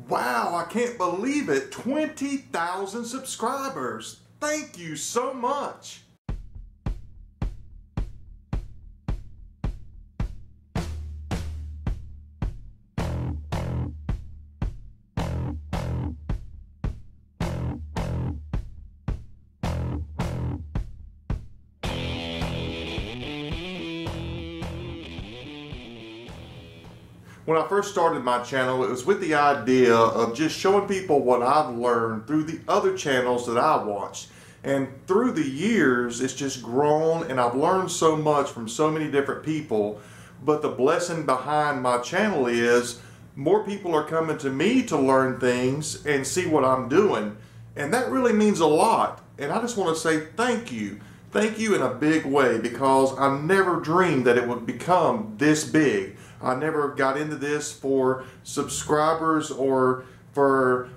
Wow, I can't believe it. 20,000 subscribers. Thank you so much. When I first started my channel, it was with the idea of just showing people what I've learned through the other channels that I watched. And through the years, it's just grown and I've learned so much from so many different people. But the blessing behind my channel is more people are coming to me to learn things and see what I'm doing. And that really means a lot. And I just want to say thank you. Thank you in a big way, because I never dreamed that it would become this big. I never got into this for subscribers or for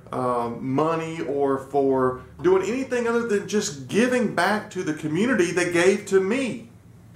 money or for doing anything other than just giving back to the community that gave to me.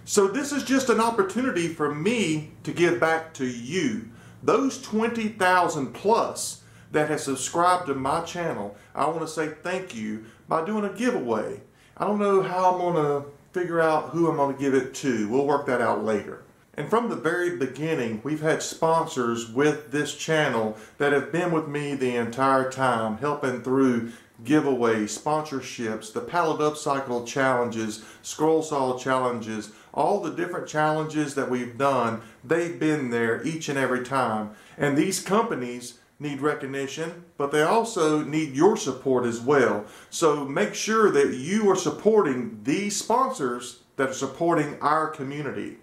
So this is just an opportunity for me to give back to you. Those 20,000 plus that have subscribed to my channel, I want to say thank you by doing a giveaway. I don't know how I'm going to figure out who I'm going to give it to. We'll work that out later. And from the very beginning, we've had sponsors with this channel that have been with me the entire time, helping through giveaways, sponsorships, the pallet upcycle challenges, scroll saw challenges, all the different challenges that we've done. They've been there each and every time. And these companies need recognition, but they also need your support as well. So make sure that you are supporting these sponsors that are supporting our community.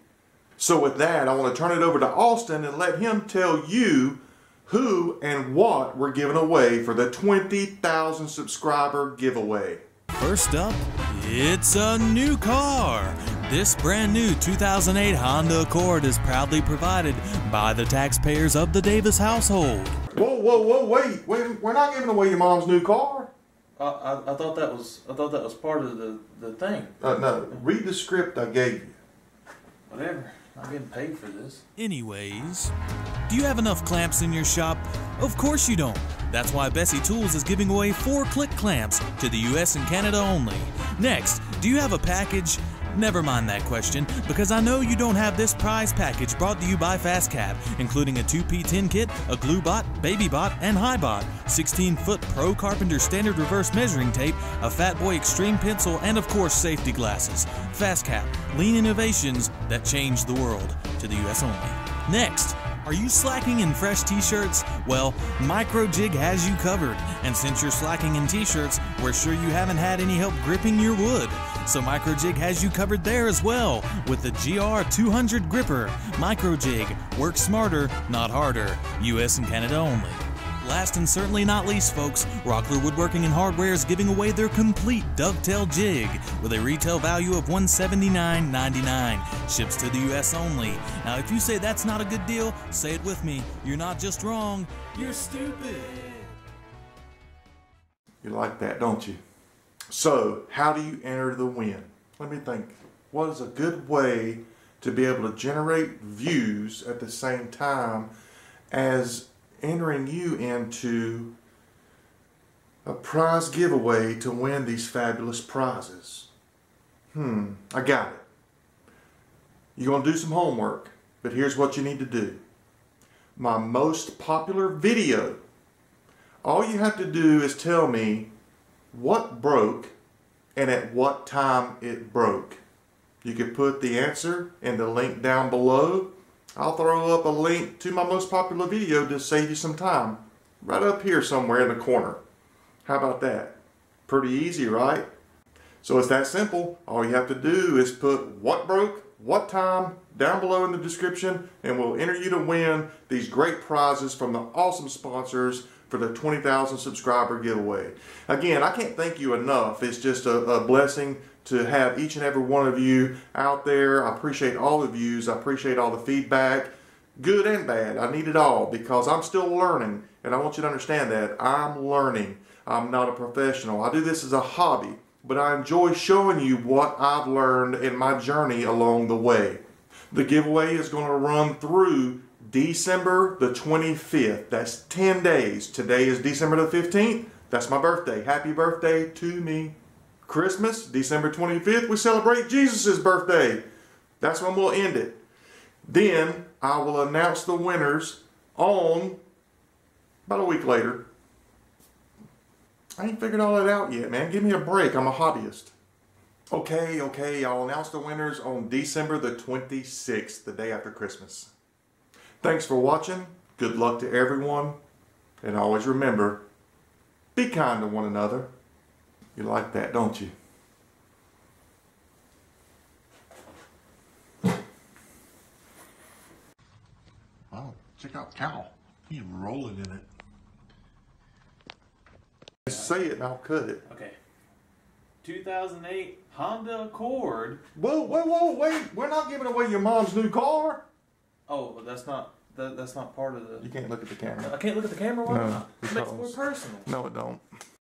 So with that, I want to turn it over to Austin and let him tell you who and what we're giving away for the 20,000 subscriber giveaway. First up, it's a new car. This brand new 2008 Honda Accord is proudly provided by the taxpayers of the Davis household. Whoa, wait, we're not giving away your mom's new car. I thought that was part of the thing. No, read the script I gave you. Whatever. I'm getting paid for this. Anyways, do you have enough clamps in your shop? Of course you don't. That's why Bessie Tools is giving away 4 click clamps to the US and Canada only. Next, do you have a package? Never mind that question, because I know you don't have this prize package brought to you by FastCap, including a 2P10 kit, a glue bot, baby bot, and high bot, 16-foot Pro Carpenter standard reverse measuring tape, a Fat Boy Extreme pencil, and of course safety glasses. FastCap, lean innovations that change the world, to the US only. Next, are you slacking in fresh t-shirts? Well, Microjig has you covered, and since you're slacking in t-shirts, we're sure you haven't had any help gripping your wood. So Microjig has you covered there as well with the GR200 gripper. Microjig, work smarter, not harder. US and Canada only. Last and certainly not least, folks, Rockler Woodworking and Hardware is giving away their complete dovetail jig with a retail value of $179.99. Ships to the US only. Now, if you say that's not a good deal, say it with me. You're not just wrong, you're stupid. You like that, don't you? So, how do you enter the win? Let me think. What is a good way to be able to generate views at the same time as entering you into a prize giveaway to win these fabulous prizes? I got it. You're going to do some homework, but here's what you need to do. My most popular video. All you have to do is tell me what broke and at what time it broke. You can put the answer in the link down below. I'll throw up a link to my most popular video to save you some time. Right up here somewhere in the corner. How about that? Pretty easy, right? So it's that simple. All you have to do is put what broke, what time, down below in the description, and we'll enter you to win these great prizes from the awesome sponsors for the 20,000 subscriber giveaway. Again, I can't thank you enough. It's just a blessing to have each and every one of you out there. I appreciate all the views. I appreciate all the feedback, good and bad. I need it all because I'm still learning, and I want you to understand that. I'm learning. I'm not a professional. I do this as a hobby, but I enjoy showing you what I've learned in my journey along the way. The giveaway is going to run through December the 25th. That's 10 days. Today is December the 15th. That's my birthday. Happy birthday to me. Christmas, December 25th, we celebrate Jesus' birthday. That's when we'll end it. Then I will announce the winners on about a week later. I ain't figured all that out yet, man. Give me a break. I'm a hobbyist. Okay. I'll announce the winners on December the 26th, the day after Christmas. Thanks for watching. Good luck to everyone. And always remember, be kind to one another. You like that, don't you? Oh, check out the cow. He's rolling in it. Just say it and I'll cut it. Okay. 2008 Honda Accord. Whoa, wait. We're not giving away your mom's new car. Oh, but that's not part of the... You can't look at the camera. I can't look at the camera? Why No, not? It makes it more personal. No, it don't.